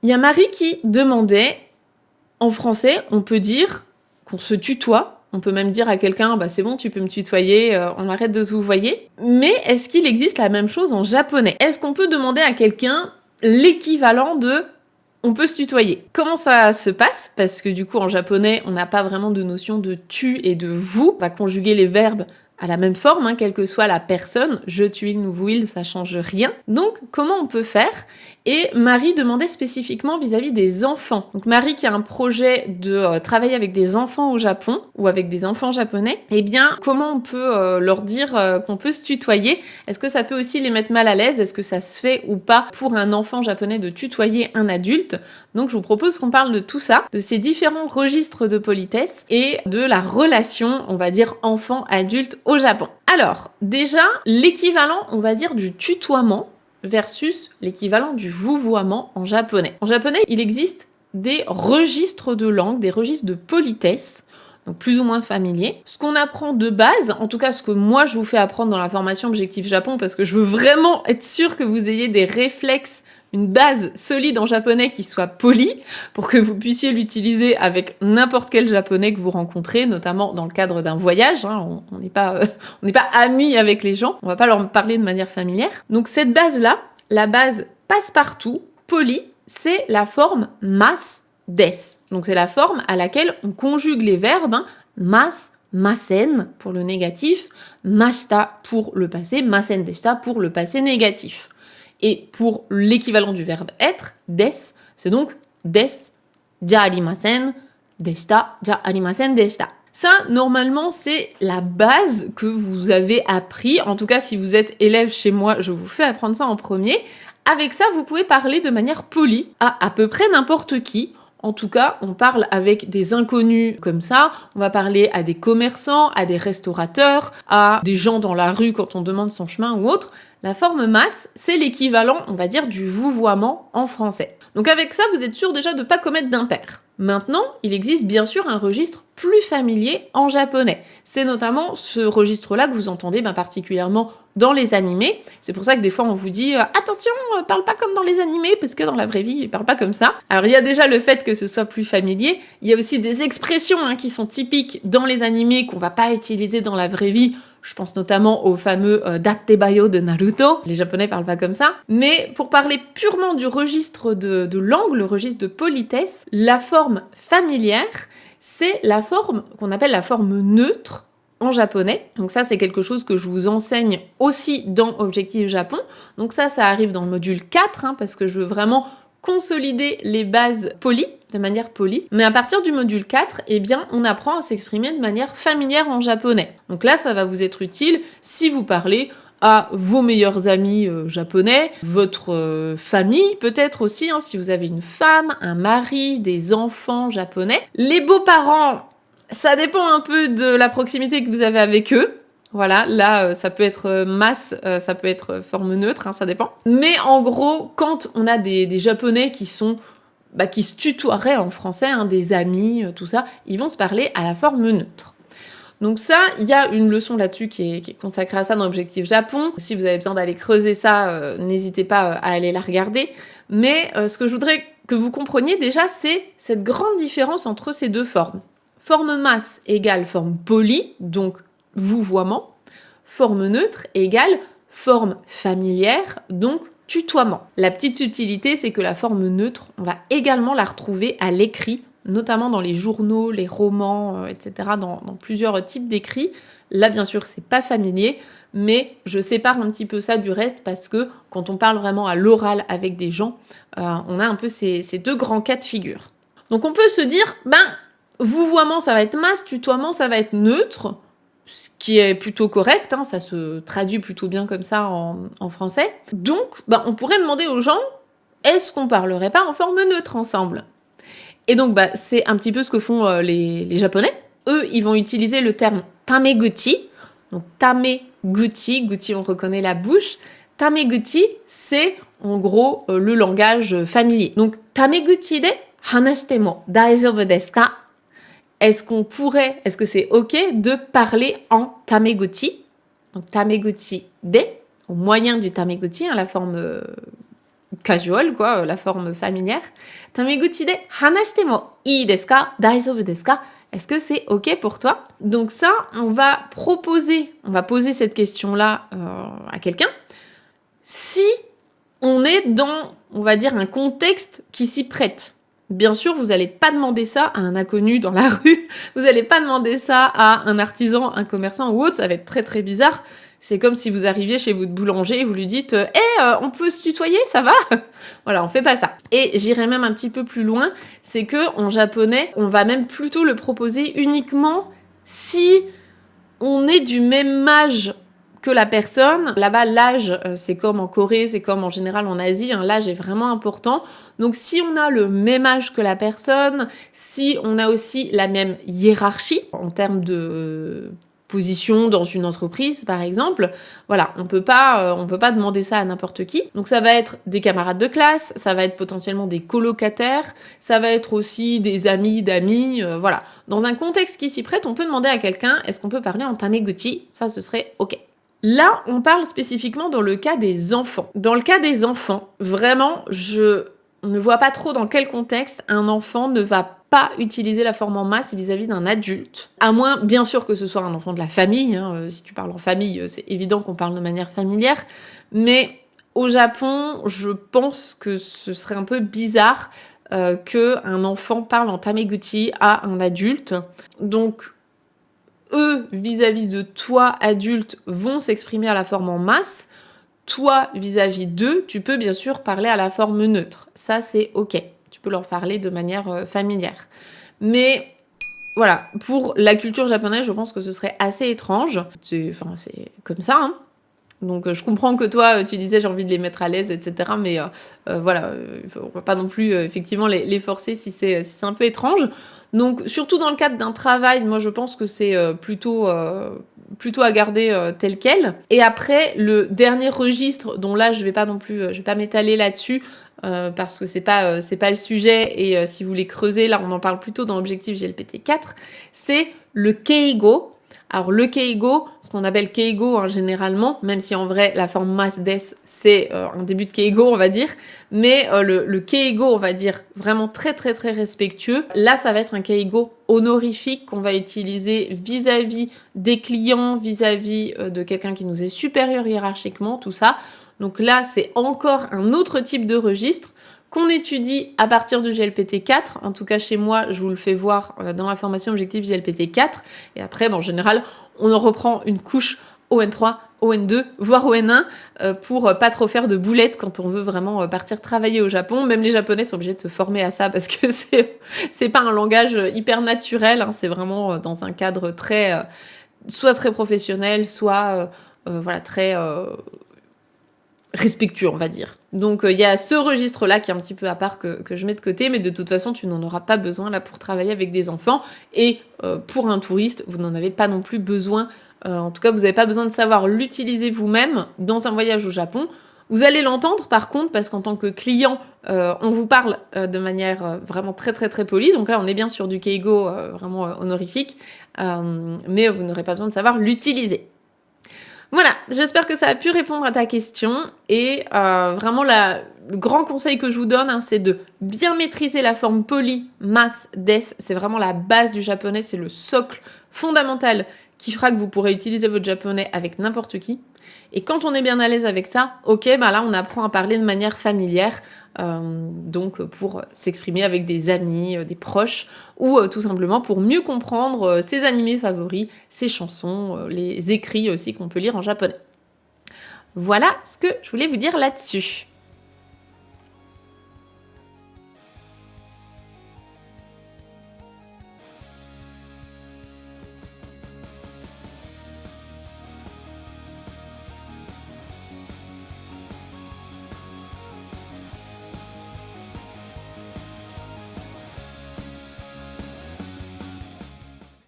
Il y a Marie qui demandait, en français, on peut dire qu'on se tutoie. On peut même dire à quelqu'un, bah c'est bon, tu peux me tutoyer, on arrête de se vouvoyer. Mais est-ce qu'il existe la même chose en japonais? Est-ce qu'on peut demander à quelqu'un l'équivalent de on peut se tutoyer? Comment ça se passe? Parce que du coup, en japonais, on n'a pas vraiment de notion de tu et de vous. On va conjuguer les verbes à la même forme, quelle que soit la personne. Je, tu, il, nous, vous, il, ça change rien. Donc, comment on peut faire? Et Marie demandait spécifiquement vis-à-vis des enfants. Donc Marie qui a un projet de travailler avec des enfants au Japon, ou avec des enfants japonais, eh bien, comment on peut leur dire qu'on peut se tutoyer? Est-ce que ça peut aussi les mettre mal à l'aise? Est-ce que ça se fait ou pas pour un enfant japonais de tutoyer un adulte? Donc je vous propose qu'on parle de tout ça, de ces différents registres de politesse et de la relation, on va dire, enfant-adulte au Japon. Alors, déjà, l'équivalent, on va dire, du tutoiement versus l'équivalent du vouvoiement en japonais. En japonais, il existe des registres de langue, des registres de politesse, donc plus ou moins familiers. Ce qu'on apprend de base, en tout cas ce que moi je vous fais apprendre dans la formation Objectif Japon, parce que je veux vraiment être sûre que vous ayez des réflexes, une base solide en japonais qui soit poli, pour que vous puissiez l'utiliser avec n'importe quel japonais que vous rencontrez, notamment dans le cadre d'un voyage. On n'est pas amis avec les gens, on va pas leur parler de manière familière. Donc cette base-là, la base passe-partout, poli, c'est la forme mas des. Donc c'est la forme à laquelle on conjugue les verbes mas, masen pour le négatif, mashita pour le passé, masen deshita pour le passé négatif. Et pour l'équivalent du verbe être, des, c'est donc des, ja arimasen, deshita, ja arimasen deshita. Ça, normalement, c'est la base que vous avez appris. En tout cas, si vous êtes élève chez moi, je vous fais apprendre ça en premier. Avec ça, vous pouvez parler de manière polie à peu près n'importe qui. En tout cas, on parle avec des inconnus comme ça, on va parler à des commerçants, à des restaurateurs, à des gens dans la rue quand on demande son chemin ou autre. La forme mas, c'est l'équivalent, on va dire, du vouvoiement en français. Donc avec ça, vous êtes sûr déjà de ne pas commettre d'impair. Maintenant, il existe bien sûr un registre plus familier en japonais. C'est notamment ce registre-là que vous entendez particulièrement dans les animés. C'est pour ça que des fois on vous dit attention, parle pas comme dans les animés, parce que dans la vraie vie, ils parlent pas comme ça. Alors il y a déjà le fait que ce soit plus familier, il y a aussi des expressions qui sont typiques dans les animés qu'on va pas utiliser dans la vraie vie. Je pense notamment au fameux Dattebayo de Naruto. Les Japonais parlent pas comme ça. Mais pour parler purement du registre de langue, le registre de politesse, la forme familière, c'est la forme qu'on appelle la forme neutre en japonais. Donc ça, c'est quelque chose que je vous enseigne aussi dans Objectif Japon. Donc ça arrive dans le module 4, parce que je veux vraiment consolider les bases polies, de manière polie. Mais à partir du module 4, eh bien, on apprend à s'exprimer de manière familière en japonais. Donc là, ça va vous être utile si vous parlez à vos meilleurs amis japonais, votre famille peut-être aussi, si vous avez une femme, un mari, des enfants japonais. Les beaux-parents, ça dépend un peu de la proximité que vous avez avec eux. Voilà, là, ça peut être masse, ça peut être forme neutre, ça dépend. Mais en gros, quand on a des Japonais qui sont qui se tutoieraient en français, des amis, tout ça, ils vont se parler à la forme neutre. Donc ça, il y a une leçon là-dessus qui est consacrée à ça dans Objectif Japon. Si vous avez besoin d'aller creuser ça, n'hésitez pas à aller la regarder. Mais ce que je voudrais que vous compreniez déjà, c'est cette grande différence entre ces deux formes. Forme masse égale forme polie, donc vouvoiement. Forme neutre égale forme familière, donc tutoiement. La petite subtilité, c'est que la forme neutre, on va également la retrouver à l'écrit, notamment dans les journaux, les romans, etc., dans plusieurs types d'écrits. Là, bien sûr, c'est pas familier, mais je sépare un petit peu ça du reste parce que quand on parle vraiment à l'oral avec des gens, on a un peu ces deux grands cas de figure. Donc on peut se dire, vouvoiement, ça va être masse, tutoiement, ça va être neutre, ce qui est plutôt correct, ça se traduit plutôt bien comme ça en français. Donc, on pourrait demander aux gens, est-ce qu'on parlerait pas en forme neutre ensemble? Et donc, c'est un petit peu ce que font les Japonais. Eux, ils vont utiliser le terme tameguchi. Donc, tameguchi, guchi, on reconnaît la bouche. Tameguchi, c'est en gros le langage familier. Donc, tameguchi de hanashite mo daijoubu desu ka? Est-ce que c'est ok de parler en tameguchi? Donc tameguchi de, au moyen du tameguchi, la forme casual, quoi, la forme familière. Tameguchi de hanashite mo ii desu ka? Daijoubu desu ka? Est-ce que c'est OK pour toi? Donc ça, on va poser cette question-là à quelqu'un. Si on est dans, on va dire, un contexte qui s'y prête. Bien sûr, vous n'allez pas demander ça à un inconnu dans la rue, vous n'allez pas demander ça à un artisan, un commerçant ou autre, ça va être très très bizarre. C'est comme si vous arriviez chez votre boulanger et vous lui dites on peut se tutoyer, ça va ?» Voilà, on fait pas ça. Et j'irai même un petit peu plus loin, c'est que en japonais, on va même plutôt le proposer uniquement si on est du même âge que la personne. Là-bas, l'âge, c'est comme en Corée, c'est comme en général en Asie, hein, l'âge est vraiment important. Donc si on a le même âge que la personne, si on a aussi la même hiérarchie en termes de position dans une entreprise, par exemple, voilà, on peut pas demander ça à n'importe qui. Donc ça va être des camarades de classe, ça va être potentiellement des colocataires, ça va être aussi des amis d'amis, voilà. Dans un contexte qui s'y prête, on peut demander à quelqu'un, est-ce qu'on peut parler en tameguchi? Ça, ce serait OK. Là, on parle spécifiquement dans le cas des enfants. Dans le cas des enfants, vraiment, je ne vois pas trop dans quel contexte un enfant ne va pas utiliser la forme en masse vis-à-vis d'un adulte. À moins, bien sûr, que ce soit un enfant de la famille. Hein. Si tu parles en famille, c'est évident qu'on parle de manière familière. Mais au Japon, je pense que ce serait un peu bizarre qu'un enfant parle en tameguchi à un adulte. Donc, eux, vis-à-vis de toi, adulte, vont s'exprimer à la forme en masse. Toi, vis-à-vis d'eux, tu peux bien sûr parler à la forme neutre. Ça, c'est OK. Tu peux leur parler de manière familière. Mais voilà, pour la culture japonaise, je pense que ce serait assez étrange. C'est comme ça, hein. Donc je comprends que toi, tu disais j'ai envie de les mettre à l'aise, etc. Mais voilà, on va pas non plus effectivement les forcer si c'est un peu étrange. Donc surtout dans le cadre d'un travail, moi je pense que c'est plutôt à garder tel quel. Et après, le dernier registre, dont là je vais pas m'étaler là-dessus, parce que c'est pas le sujet, et si vous voulez creuser, là on en parle plutôt dans l'objectif GLPT 4, c'est le keigo. Alors le keigo, ce qu'on appelle keigo hein, généralement, même si en vrai la forme masse des c'est un début de keigo on va dire, mais le keigo on va dire vraiment très très très respectueux, là ça va être un keigo honorifique qu'on va utiliser vis-à-vis des clients, vis-à-vis de quelqu'un qui nous est supérieur hiérarchiquement, tout ça. Donc là c'est encore un autre type de registre qu'on étudie à partir de GLPT 4. En tout cas, chez moi, je vous le fais voir dans la formation objectif GLPT 4. Et après, en général, on en reprend une couche ON3, ON2, voire ON1 pour pas trop faire de boulettes quand on veut vraiment partir travailler au Japon. Même les Japonais sont obligés de se former à ça parce que c'est pas un langage hyper naturel. Hein, c'est vraiment dans un cadre soit très professionnel, soit voilà, très respectueux, on va dire. Donc il y a ce registre-là qui est un petit peu à part que je mets de côté, mais de toute façon, tu n'en auras pas besoin là pour travailler avec des enfants. Et pour un touriste, vous n'en avez pas non plus besoin. En tout cas, vous n'avez pas besoin de savoir l'utiliser vous-même dans un voyage au Japon. Vous allez l'entendre par contre, parce qu'en tant que client, on vous parle de manière vraiment très très très polie. Donc là, on est bien sur du keigo vraiment honorifique, mais vous n'aurez pas besoin de savoir l'utiliser. Voilà, j'espère que ça a pu répondre à ta question et vraiment le grand conseil que je vous donne, hein, c'est de bien maîtriser la forme polie, mas, des. C'est vraiment la base du japonais, c'est le socle fondamental qui fera que vous pourrez utiliser votre japonais avec n'importe qui. Et quand on est bien à l'aise avec ça, ok, bah là on apprend à parler de manière familière, donc pour s'exprimer avec des amis, des proches, ou tout simplement pour mieux comprendre ses animés favoris, ses chansons, les écrits aussi qu'on peut lire en japonais. Voilà ce que je voulais vous dire là-dessus.